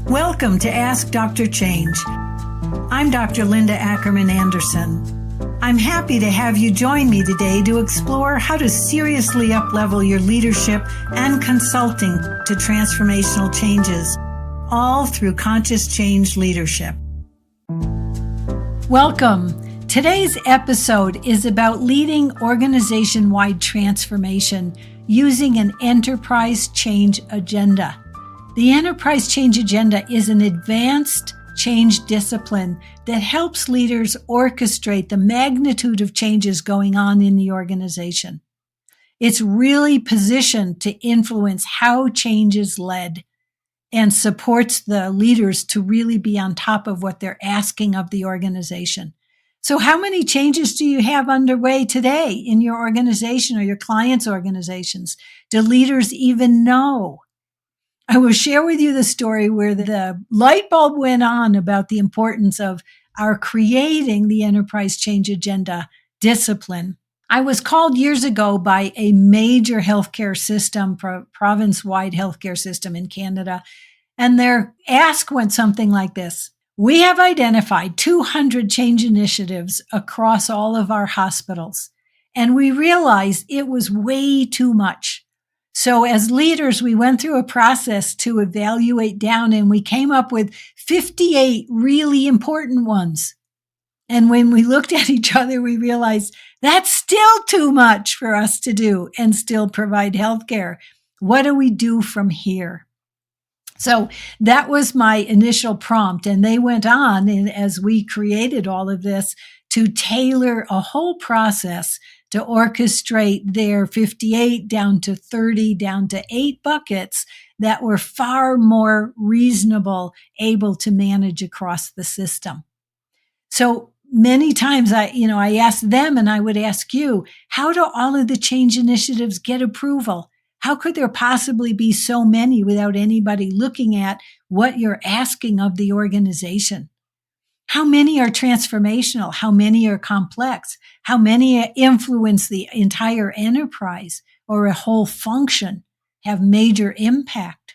Welcome to Ask Dr. Change. I'm Dr. Linda Ackerman Anderson. I'm happy to have you join me today to explore how to seriously uplevel your leadership and consulting to transformational changes, all through conscious change leadership. Welcome. Today's episode is about leading organization-wide transformation using an enterprise change agenda. The Enterprise Change Agenda is an advanced change discipline that helps leaders orchestrate the magnitude of changes going on in the organization. It's really positioned to influence how change is led and supports the leaders to really be on top of what they're asking of the organization. So how many changes do you have underway today in your organization or your clients' organizations? Do leaders even know? I will share with you the story where the light bulb went on about the importance of our creating the Enterprise Change Agenda discipline. I was called years ago by a major healthcare system, province-wide healthcare system in Canada, and their ask went something like this. We have identified 200 change initiatives across all of our hospitals, and we realized it was way too much. So as leaders, we went through a process to evaluate down, and we came up with 58 really important ones. And when we looked at each other, we realized that's still too much for us to do and still provide healthcare. What do we do from here? So that was my initial prompt. And they went on, and as we created all of this, to tailor a whole process to orchestrate their 58 down to 30, down to 8 buckets that were far more reasonable, able to manage across the system. So many times I asked them, and I would ask you, how do all of the change initiatives get approval? How could there possibly be so many without anybody looking at what you're asking of the organization? How many are transformational? How many are complex? How many influence the entire enterprise or a whole function, have major impact?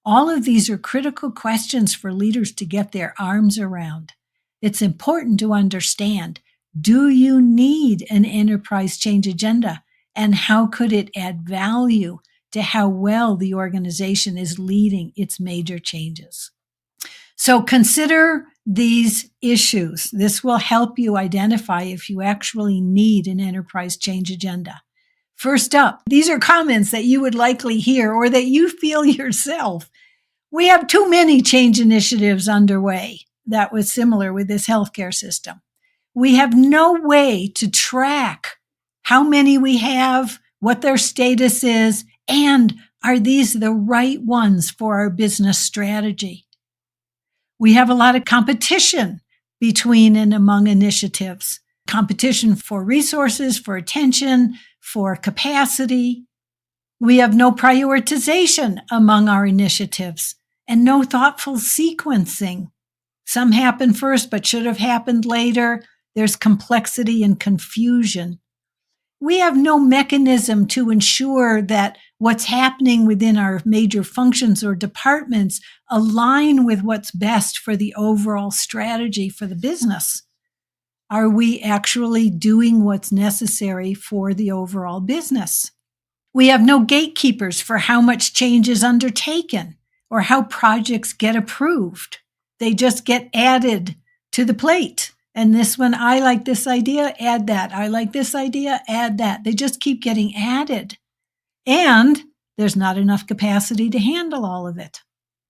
All of these are critical questions for leaders to get their arms around. It's important to understand, do you need an enterprise change agenda? And how could it add value to how well the organization is leading its major changes? So consider these issues. This will help you identify if you actually need an enterprise change agenda. First up, these are comments that you would likely hear or that you feel yourself. We have too many change initiatives underway. That was similar with this healthcare system. We have no way to track how many we have, what their status is, and are these the right ones for our business strategy? We have a lot of competition between and among initiatives, competition for resources, for attention, for capacity. We have no prioritization among our initiatives and no thoughtful sequencing. Some happen first but should have happened later. There's complexity and confusion. We have no mechanism to ensure that what's happening within our major functions or departments align with what's best for the overall strategy for the business. Are we actually doing what's necessary for the overall business? We have no gatekeepers for how much change is undertaken or how projects get approved. They just get added to the plate. And this one, I like this idea, add that. I like this idea, add that. They just keep getting added. And there's not enough capacity to handle all of it.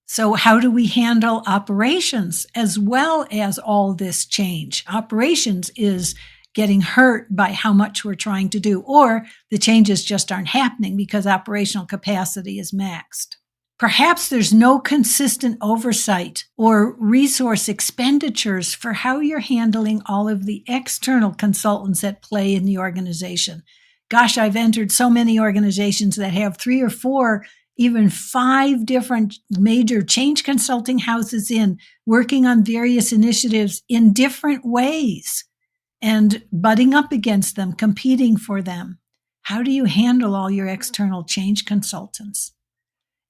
So how do we handle operations as well as all this change? Operations is getting hurt by how much we're trying to do, or the changes just aren't happening because operational capacity is maxed. Perhaps there's no consistent oversight or resource expenditures for how you're handling all of the external consultants at play in the organization. Gosh, I've entered so many organizations that have 3 or 4, even 5 different major change consulting houses working on various initiatives in different ways and butting up against them, competing for them. How do you handle all your external change consultants?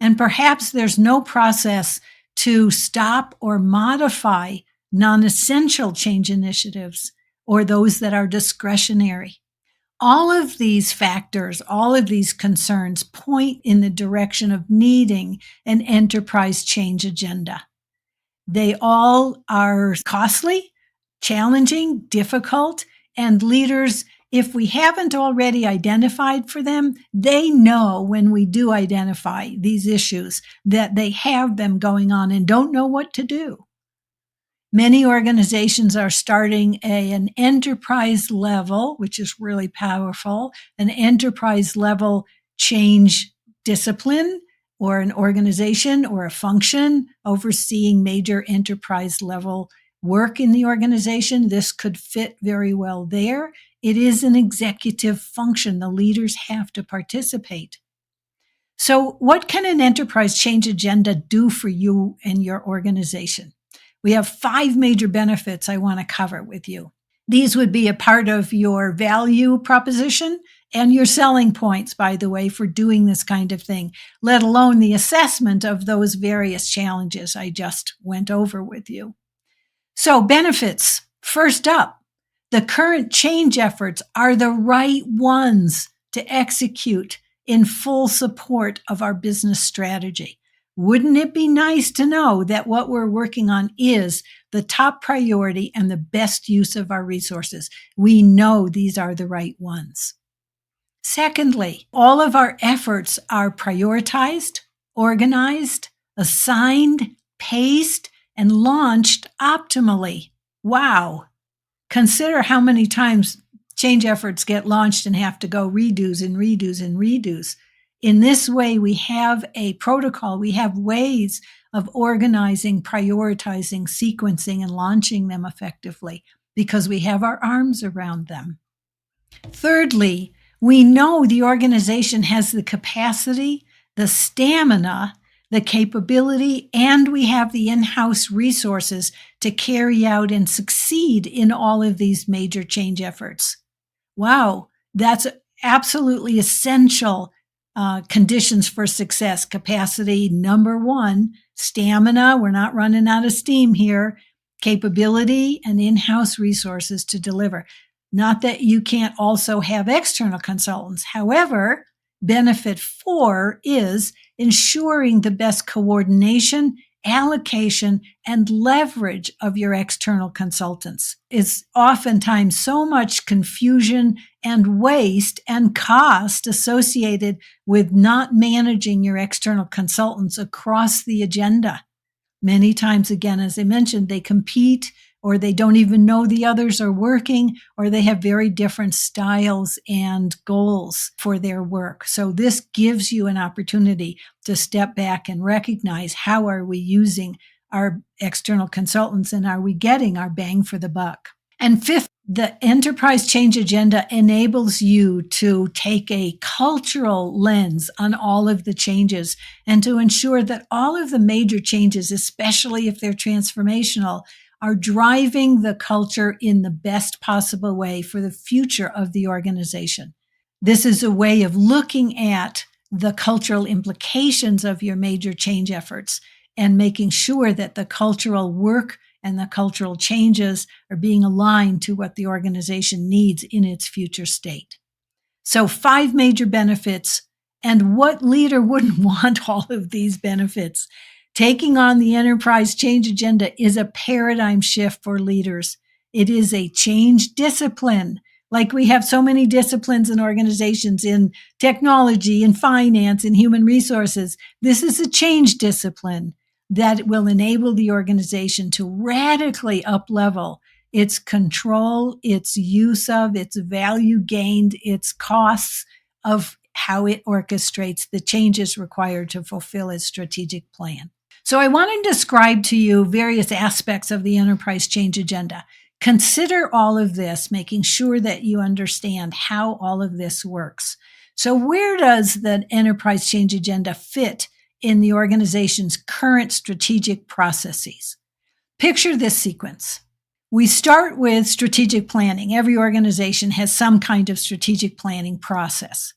And perhaps there's no process to stop or modify non-essential change initiatives or those that are discretionary. All of these factors, all of these concerns point in the direction of needing an enterprise change agenda. They all are costly, challenging, difficult, and leaders, if we haven't already identified for them, they know when we do identify these issues that they have them going on and don't know what to do. Many organizations are starting an enterprise level, which is really powerful, an enterprise level change discipline or an organization or a function overseeing major enterprise level work in the organization. This could fit very well there. It is an executive function. The leaders have to participate. So what can an enterprise change agenda do for you and your organization? We have 5 major benefits I want to cover with you. These would be a part of your value proposition and your selling points, by the way, for doing this kind of thing, let alone the assessment of those various challenges I just went over with you. So benefits. First up, the current change efforts are the right ones to execute in full support of our business strategy. Wouldn't it be nice to know that what we're working on is the top priority and the best use of our resources? We know these are the right ones. Secondly, all of our efforts are prioritized, organized, assigned, paced, and launched optimally. Wow. Consider how many times change efforts get launched and have to go redos and redos and redos. In this way, we have a protocol. We have ways of organizing, prioritizing, sequencing, and launching them effectively because we have our arms around them. Thirdly, we know the organization has the capacity, the stamina, the capability, and we have the in-house resources to carry out and succeed in all of these major change efforts. Wow, that's absolutely essential conditions for success. Capacity, number 1, stamina, we're not running out of steam here, capability, and in-house resources to deliver. Not that you can't also have external consultants. However, benefit 4 is ensuring the best coordination, allocation, and leverage of your external consultants. It's oftentimes so much confusion and waste and cost associated with not managing your external consultants across the agenda. Many times, again, as I mentioned, they compete or they don't even know the others are working, or they have very different styles and goals for their work. So this gives you an opportunity to step back and recognize how are we using our external consultants and are we getting our bang for the buck? And fifth, the enterprise change agenda enables you to take a cultural lens on all of the changes and to ensure that all of the major changes, especially if they're transformational, are driving the culture in the best possible way for the future of the organization. This is a way of looking at the cultural implications of your major change efforts and making sure that the cultural work and the cultural changes are being aligned to what the organization needs in its future state. So 5 major benefits, and what leader wouldn't want all of these benefits? Taking on the enterprise change agenda is a paradigm shift for leaders. It is a change discipline. Like we have so many disciplines and organizations in technology, in finance, in human resources. This is a change discipline that will enable the organization to radically up-level its control, its use of, its value gained, its costs of how it orchestrates the changes required to fulfill its strategic plan. So I want to describe to you various aspects of the enterprise change agenda. Consider all of this, making sure that you understand how all of this works. So where does the enterprise change agenda fit in the organization's current strategic processes? Picture this sequence. We start with strategic planning. Every organization has some kind of strategic planning process.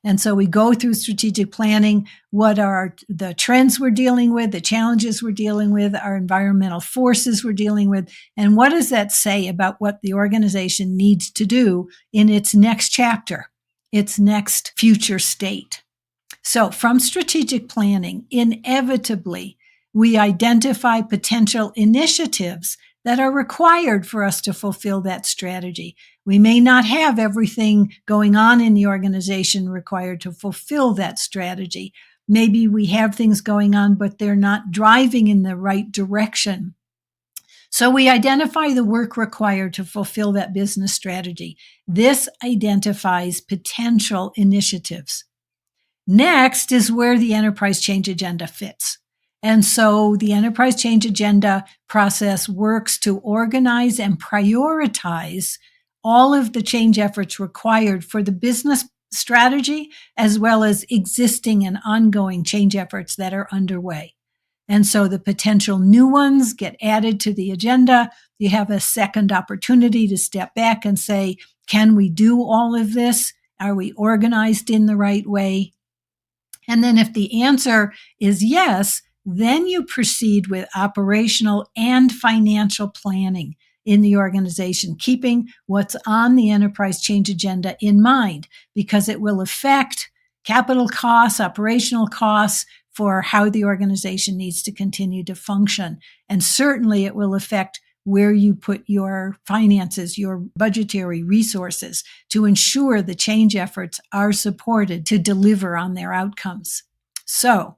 And so we go through strategic planning. What are the trends we're dealing with, the challenges we're dealing with, our environmental forces we're dealing with, and what does that say about what the organization needs to do in its next chapter, its next future state? So from strategic planning, inevitably, we identify potential initiatives that are required for us to fulfill that strategy. We may not have everything going on in the organization required to fulfill that strategy. Maybe we have things going on, but they're not driving in the right direction. So we identify the work required to fulfill that business strategy. This identifies potential initiatives. Next is where the enterprise change agenda fits. And so the enterprise change agenda process works to organize and prioritize all of the change efforts required for the business strategy, as well as existing and ongoing change efforts that are underway. And so the potential new ones get added to the agenda. You have a second opportunity to step back and say, can we do all of this? Are we organized in the right way? And then if the answer is yes, then you proceed with operational and financial planning in the organization, keeping what's on the enterprise change agenda in mind, because it will affect capital costs, operational costs for how the organization needs to continue to function. And certainly it will affect where you put your finances, your budgetary resources to ensure the change efforts are supported to deliver on their outcomes. So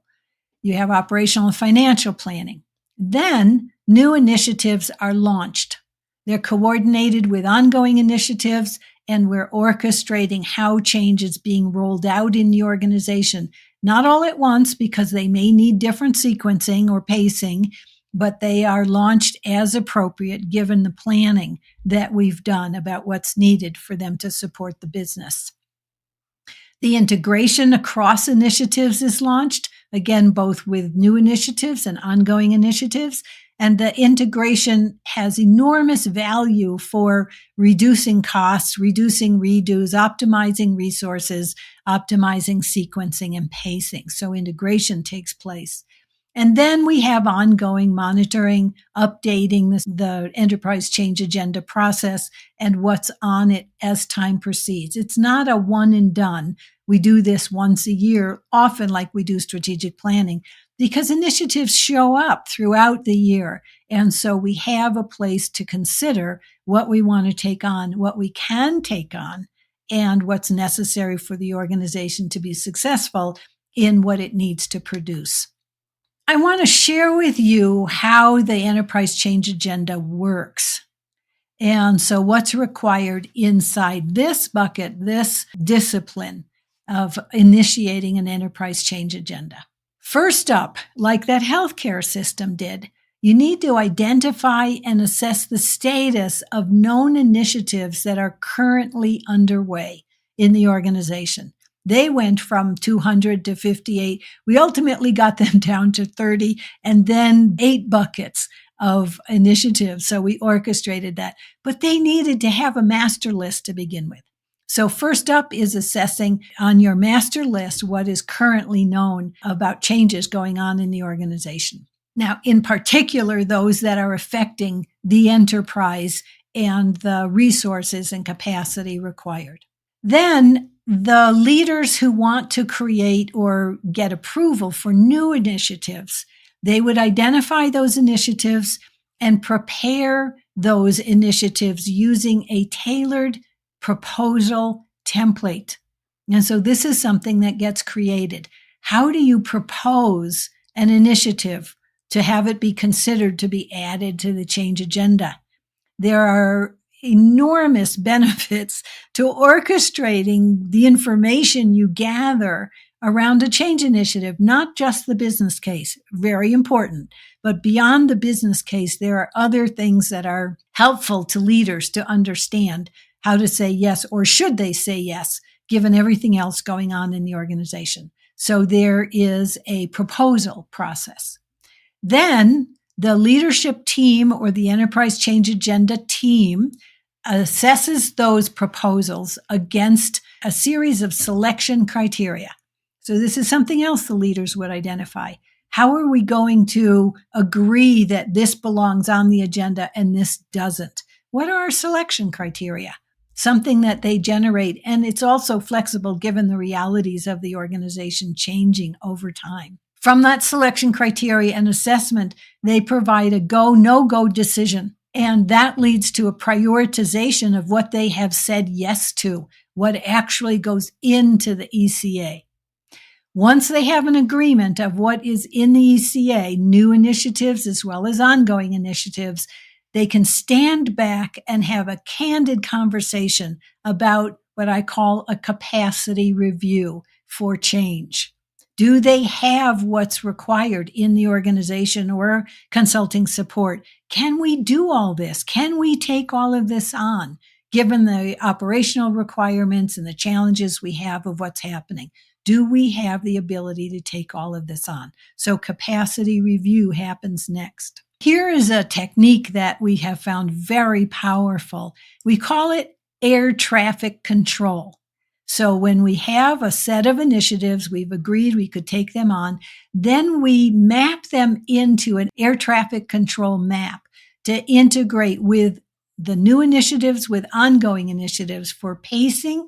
you have operational and financial planning. Then new initiatives are launched. They're coordinated with ongoing initiatives, and we're orchestrating how change is being rolled out in the organization. Not all at once, because they may need different sequencing or pacing, but they are launched as appropriate given the planning that we've done about what's needed for them to support the business. The integration across initiatives is launched, again, both with new initiatives and ongoing initiatives. And the integration has enormous value for reducing costs, reducing redos, optimizing resources, optimizing sequencing and pacing. So integration takes place. And then we have ongoing monitoring, updating the enterprise change agenda process and what's on it as time proceeds. It's not a one and done. We do this once a year, often like we do strategic planning, because initiatives show up throughout the year. And so we have a place to consider what we want to take on, what we can take on, and what's necessary for the organization to be successful in what it needs to produce. I want to share with you how the enterprise change agenda works. And so what's required inside this bucket, this discipline of initiating an enterprise change agenda. First up, like that healthcare system did, you need to identify and assess the status of known initiatives that are currently underway in the organization. They went from 200 to 58. We ultimately got them down to 30 and then 8 buckets of initiatives. So we orchestrated that, but they needed to have a master list to begin with. So first up is assessing on your master list what is currently known about changes going on in the organization. Now, in particular, those that are affecting the enterprise and the resources and capacity required. Then the leaders who want to create or get approval for new initiatives, they would identify those initiatives and prepare those initiatives using a tailored proposal template. And so this is something that gets created. How do you propose an initiative to have it be considered to be added to the change agenda? There are enormous benefits to orchestrating the information you gather around a change initiative, not just the business case, very important, but beyond the business case, there are other things that are helpful to leaders to understand how to say yes, or should they say yes, given everything else going on in the organization. So there is a proposal process. Then the leadership team or the enterprise change agenda team assesses those proposals against a series of selection criteria. So this is something else the leaders would identify. How are we going to agree that this belongs on the agenda and this doesn't? What are our selection criteria? Something that they generate. And it's also flexible given the realities of the organization changing over time. From that selection criteria and assessment, they provide a go, no-go decision. And that leads to a prioritization of what they have said yes to, what actually goes into the ECA. Once they have an agreement of what is in the ECA, new initiatives as well as ongoing initiatives, they can stand back and have a candid conversation about what I call a capacity review for change. Do they have what's required in the organization or consulting support? Can we do all this? Can we take all of this on, given the operational requirements and the challenges we have of what's happening? Do we have the ability to take all of this on? So capacity review happens next. Here is a technique that we have found very powerful. We call it air traffic control. So when we have a set of initiatives, we've agreed we could take them on, then we map them into an air traffic control map to integrate with the new initiatives, with ongoing initiatives for pacing,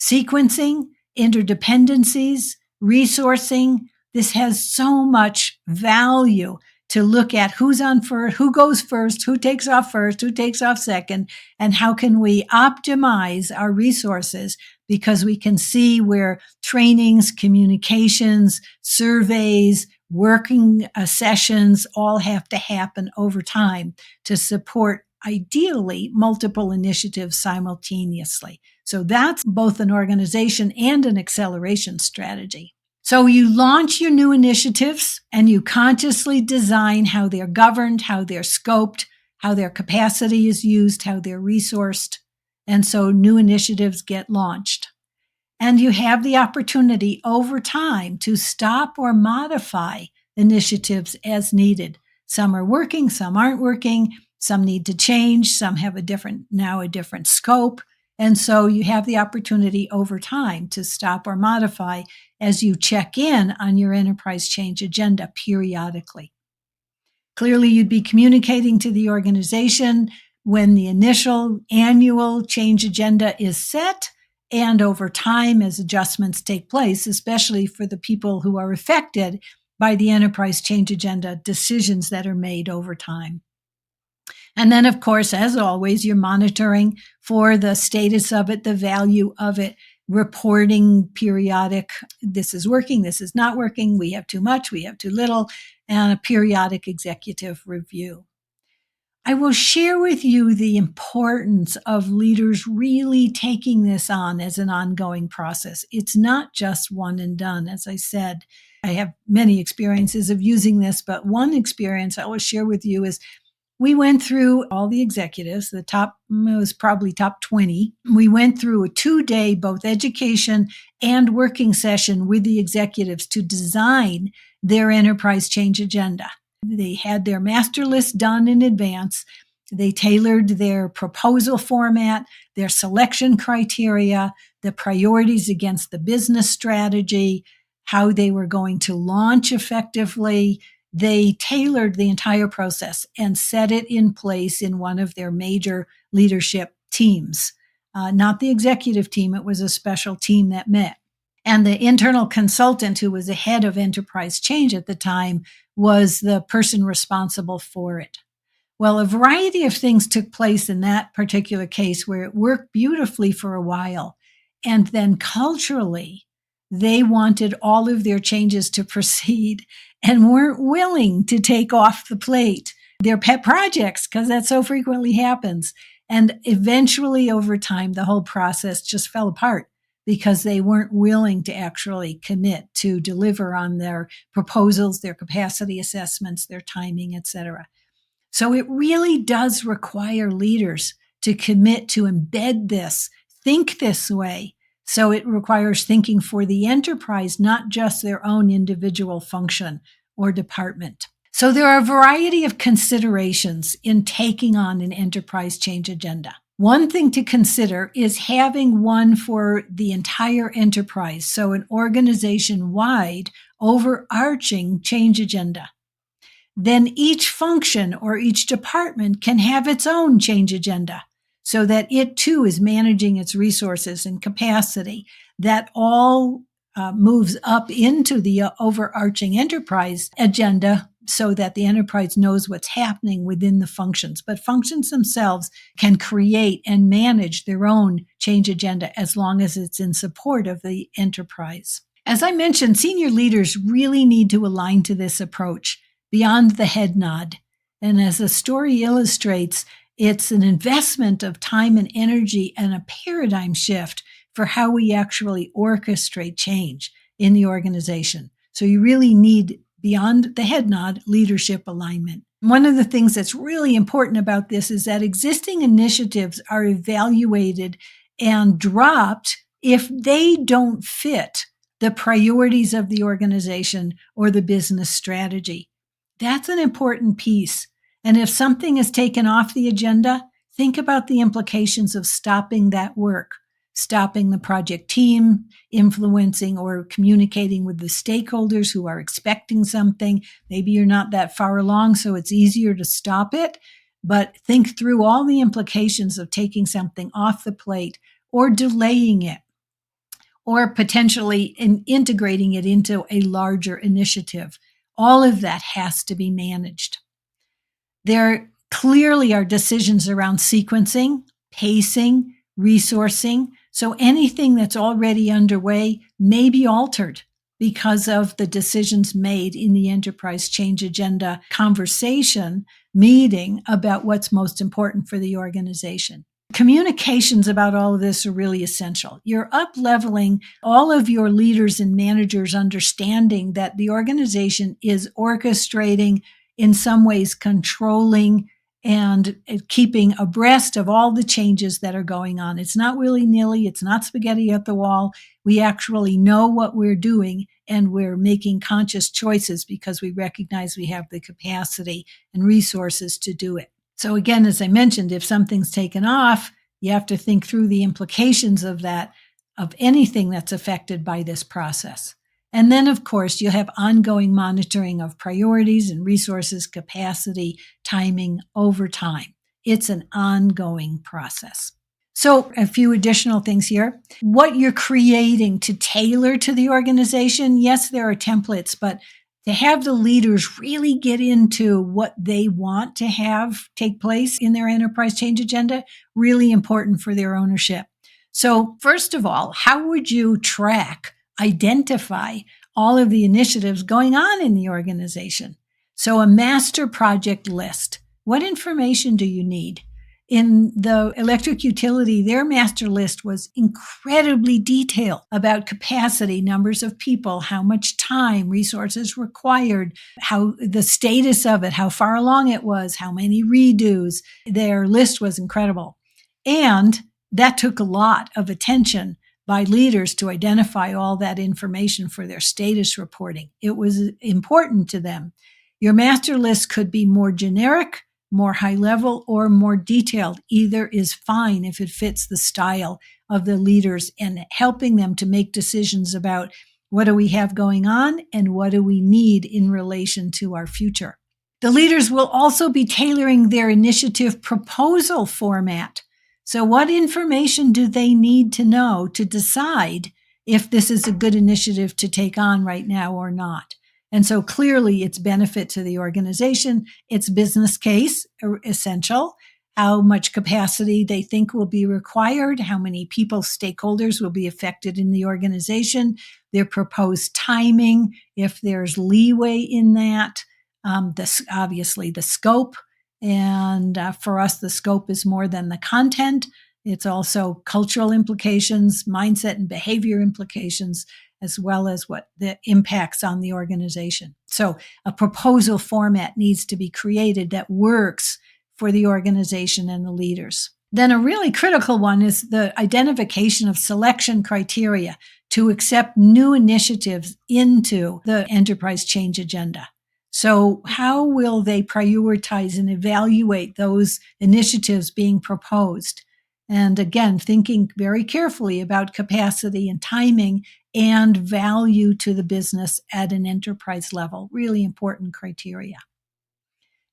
sequencing, interdependencies, resourcing. This has so much value to look at who's on first, who goes first, who takes off first, who takes off second, and how can we optimize our resources, because we can see where trainings, communications, surveys, working sessions all have to happen over time to support ideally multiple initiatives simultaneously. So that's both an organization and an acceleration strategy. So you launch your new initiatives and you consciously design how they're governed, how they're scoped, how their capacity is used, how they're resourced. And so new initiatives get launched. And you have the opportunity over time to stop or modify initiatives as needed. Some are working, some aren't working, some need to change, some have a different scope. And so you have the opportunity over time to stop or modify as you check in on your enterprise change agenda periodically. Clearly, you'd be communicating to the organization when the initial annual change agenda is set, and over time as adjustments take place, especially for the people who are affected by the enterprise change agenda decisions that are made over time. And then, of course, as always, you're monitoring for the status of it, the value of it, reporting periodic, this is working, this is not working, we have too much, we have too little, and a periodic executive review. I will share with you the importance of leaders really taking this on as an ongoing process. It's not just one and done. As I said, I have many experiences of using this, but one experience I will share with you is we went through all the executives, the top, it was probably top 20. We went through a 2-day, both education and working session with the executives to design their enterprise change agenda. They had their master list done in advance. They tailored their proposal format, their selection criteria, the priorities against the business strategy, how they were going to launch effectively. They tailored the entire process and set it in place in one of their major leadership teams. Not the executive team, it was a special team that met. And the internal consultant who was the head of enterprise change at the time was the person responsible for it. Well, a variety of things took place in that particular case where it worked beautifully for a while. And then culturally, they wanted all of their changes to proceed and weren't willing to take off the plate their pet projects, because that so frequently happens. And eventually, over time, the whole process just fell apart because they weren't willing to actually commit to deliver on their proposals, their capacity assessments, their timing, etc. So it really does require leaders to commit to embed this, think this way. So it requires thinking for the enterprise, not just their own individual function or department. So there are a variety of considerations in taking on an enterprise change agenda. One thing to consider is having one for the entire enterprise, so an organization-wide, overarching change agenda. Then each function or each department can have its own change agenda so that it too is managing its resources and capacity. That all moves up into the overarching enterprise agenda so that the enterprise knows what's happening within the functions. But functions themselves can create and manage their own change agenda as long as it's in support of the enterprise. As I mentioned, senior leaders really need to align to this approach beyond the head nod. And as the story illustrates, it's an investment of time and energy and a paradigm shift for how we actually orchestrate change in the organization. So you really need, beyond the head nod, leadership alignment. One of the things that's really important about this is that existing initiatives are evaluated and dropped if they don't fit the priorities of the organization or the business strategy. That's an important piece. And if something is taken off the agenda, think about the implications of stopping that work, stopping the project team, influencing or communicating with the stakeholders who are expecting something. Maybe you're not that far along, so it's easier to stop it, but think through all the implications of taking something off the plate or delaying it, or potentially integrating it into a larger initiative. All of that has to be managed. There clearly are decisions around sequencing, pacing, resourcing. So anything that's already underway may be altered because of the decisions made in the enterprise change agenda conversation meeting about what's most important for the organization. Communications about all of this are really essential. You're up-leveling all of your leaders and managers understanding that the organization is orchestrating, in some ways controlling and keeping abreast of all the changes that are going on. It's not willy-nilly. It's not spaghetti at the wall. We actually know what we're doing, and we're making conscious choices because we recognize we have the capacity and resources to do it. So again, as I mentioned, if something's taken off, you have to think through the implications of that, of anything that's affected by this process. And then, of course, you have ongoing monitoring of priorities and resources, capacity, timing over time. It's an ongoing process. So a few additional things here. What you're creating to tailor to the organization, yes, there are templates, but to have the leaders really get into what they want to have take place in their enterprise change agenda, really important for their ownership. So first of all, how would you track, identify all of the initiatives going on in the organization? So a master project list. What information do you need? In the electric utility, their master list was incredibly detailed about capacity, numbers of people, how much time, resources required, how the status of it, how far along it was, how many redos. Their list was incredible. And that took a lot of attention by leaders to identify all that information for their status reporting. It was important to them. Your master list could be more generic, more high level, or more detailed. Either is fine if it fits the style of the leaders and helping them to make decisions about what do we have going on and what do we need in relation to our future. The leaders will also be tailoring their initiative proposal format. So what information do they need to know to decide if this is a good initiative to take on right now or not? And so clearly it's benefit to the organization, it's business case essential, how much capacity they think will be required, how many people, stakeholders will be affected in the organization, their proposed timing, if there's leeway in that, obviously the scope. And for us, the scope is more than the content. It's also cultural implications, mindset and behavior implications, as well as what the impacts on the organization. So a proposal format needs to be created that works for the organization and the leaders. Then a really critical one is the identification of selection criteria to accept new initiatives into the enterprise change agenda. So how will they prioritize and evaluate those initiatives being proposed? And again, thinking very carefully about capacity and timing and value to the business at an enterprise level. Really important criteria.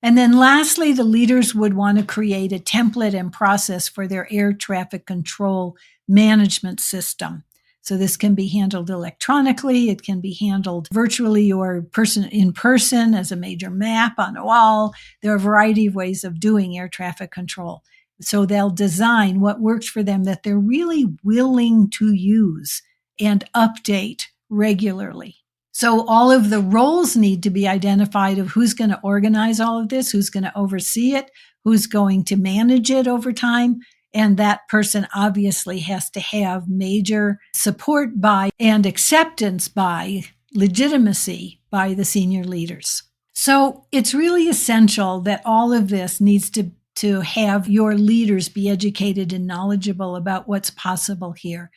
And then lastly, the leaders would want to create a template and process for their air traffic control management system. So this can be handled electronically, it can be handled virtually or in person as a major map on a wall. There are a variety of ways of doing air traffic control. So they'll design what works for them that they're really willing to use and update regularly. So all of the roles need to be identified of who's going to organize all of this, who's going to oversee it, who's going to manage it over time. And that person obviously has to have major support by and acceptance by legitimacy by the senior leaders. So it's really essential that all of this needs to have your leaders be educated and knowledgeable about what's possible here.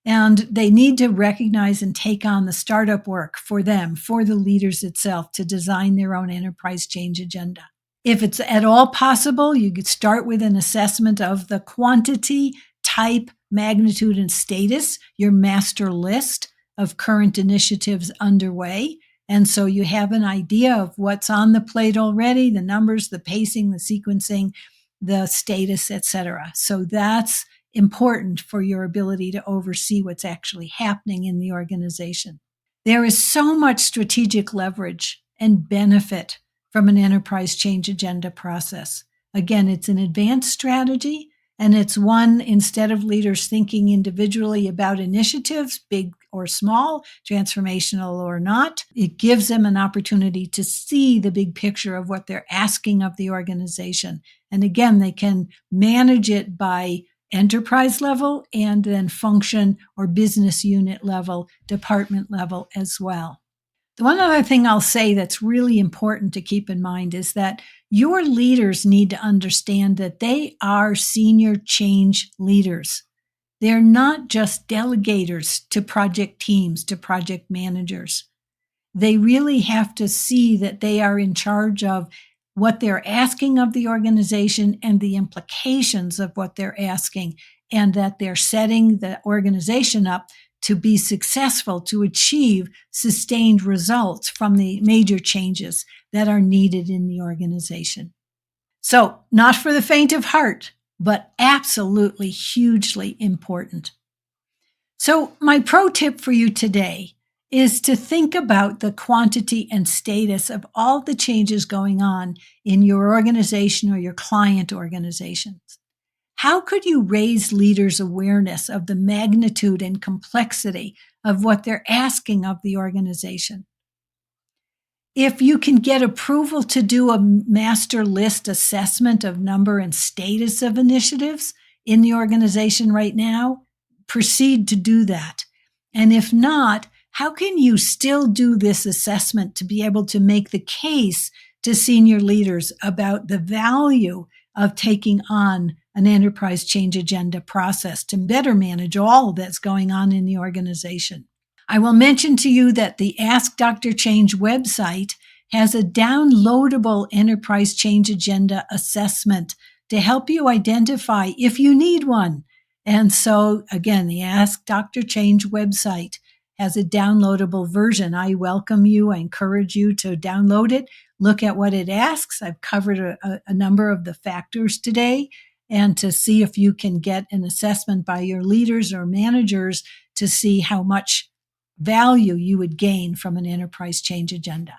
And they need to recognize and take on the startup work for them, for the leaders itself, to design their own enterprise change agenda. If it's at all possible, you could start with an assessment of the quantity, type, magnitude, and status, your master list of current initiatives underway. And so you have an idea of what's on the plate already, the numbers, the pacing, the sequencing, the status, etc. So that's important for your ability to oversee what's actually happening in the organization. There is so much strategic leverage and benefit from an enterprise change agenda process. Again, it's an advanced strategy, and it's one, instead of leaders thinking individually about initiatives, big or small, transformational or not, it gives them an opportunity to see the big picture of what they're asking of the organization. And again, they can manage it by enterprise level and then function or business unit level, department level as well. The one other thing I'll say that's really important to keep in mind is that your leaders need to understand that they are senior change leaders. They're not just delegators to project teams, to project managers. They really have to see that they are in charge of what they're asking of the organization and the implications of what they're asking, and that they're setting the organization up to be successful, to achieve sustained results from the major changes that are needed in the organization. So, not for the faint of heart, but absolutely hugely important. So, my pro tip for you today is to think about the quantity and status of all the changes going on in your organization or your client organizations. How could you raise leaders' awareness of the magnitude and complexity of what they're asking of the organization? If you can get approval to do a master list assessment of number and status of initiatives in the organization right now, proceed to do that. And if not, how can you still do this assessment to be able to make the case to senior leaders about the value of taking on an enterprise change agenda process to better manage all that's going on in the organization? I will mention to you that the Ask Dr. Change website has a downloadable enterprise change agenda assessment to help you identify if you need one. And so, again, the Ask Dr. Change website has a downloadable version. I welcome you. I encourage you to download it. Look at what it asks. I've covered a number of the factors today, and to see if you can get an assessment by your leaders or managers to see how much value you would gain from an enterprise change agenda.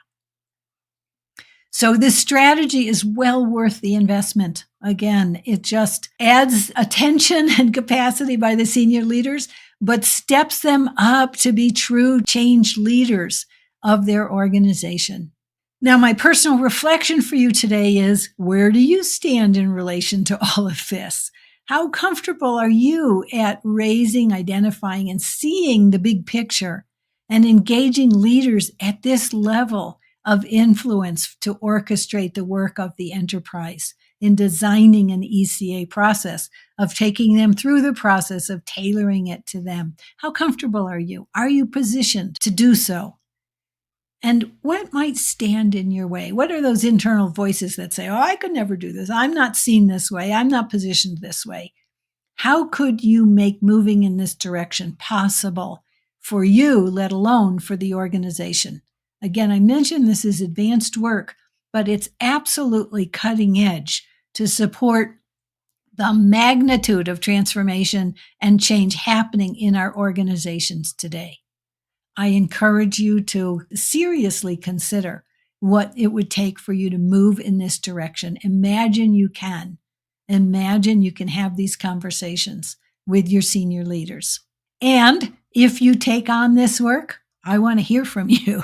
So this strategy is well worth the investment. Again, it just adds attention and capacity by the senior leaders, but steps them up to be true change leaders of their organization. Now, my personal reflection for you today is, where do you stand in relation to all of this? How comfortable are you at raising, identifying, and seeing the big picture and engaging leaders at this level of influence to orchestrate the work of the enterprise in designing an ECA process, of taking them through the process of tailoring it to them? How comfortable are you? Are you positioned to do so? And what might stand in your way? What are those internal voices that say, oh, I could never do this. I'm not seen this way. I'm not positioned this way. How could you make moving in this direction possible for you, let alone for the organization? Again, I mentioned this is advanced work, but it's absolutely cutting edge to support the magnitude of transformation and change happening in our organizations today. I encourage you to seriously consider what it would take for you to move in this direction. Imagine you can. Imagine you can have these conversations with your senior leaders. And if you take on this work, I want to hear from you.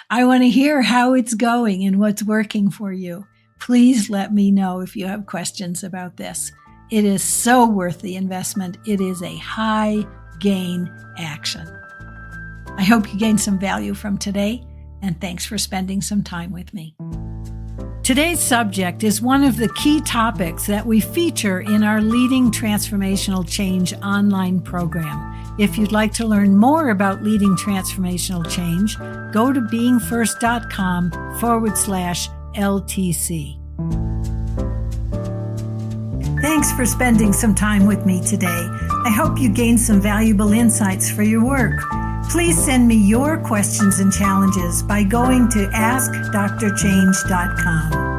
I want to hear how it's going and what's working for you. Please let me know if you have questions about this. It is so worth the investment. It is a high gain action. I hope you gained some value from today, and thanks for spending some time with me. Today's subject is one of the key topics that we feature in our Leading Transformational Change online program. If you'd like to learn more about leading transformational change, go to beingfirst.com/LTC. Thanks for spending some time with me today. I hope you gained some valuable insights for your work. Please send me your questions and challenges by going to askdrchange.com.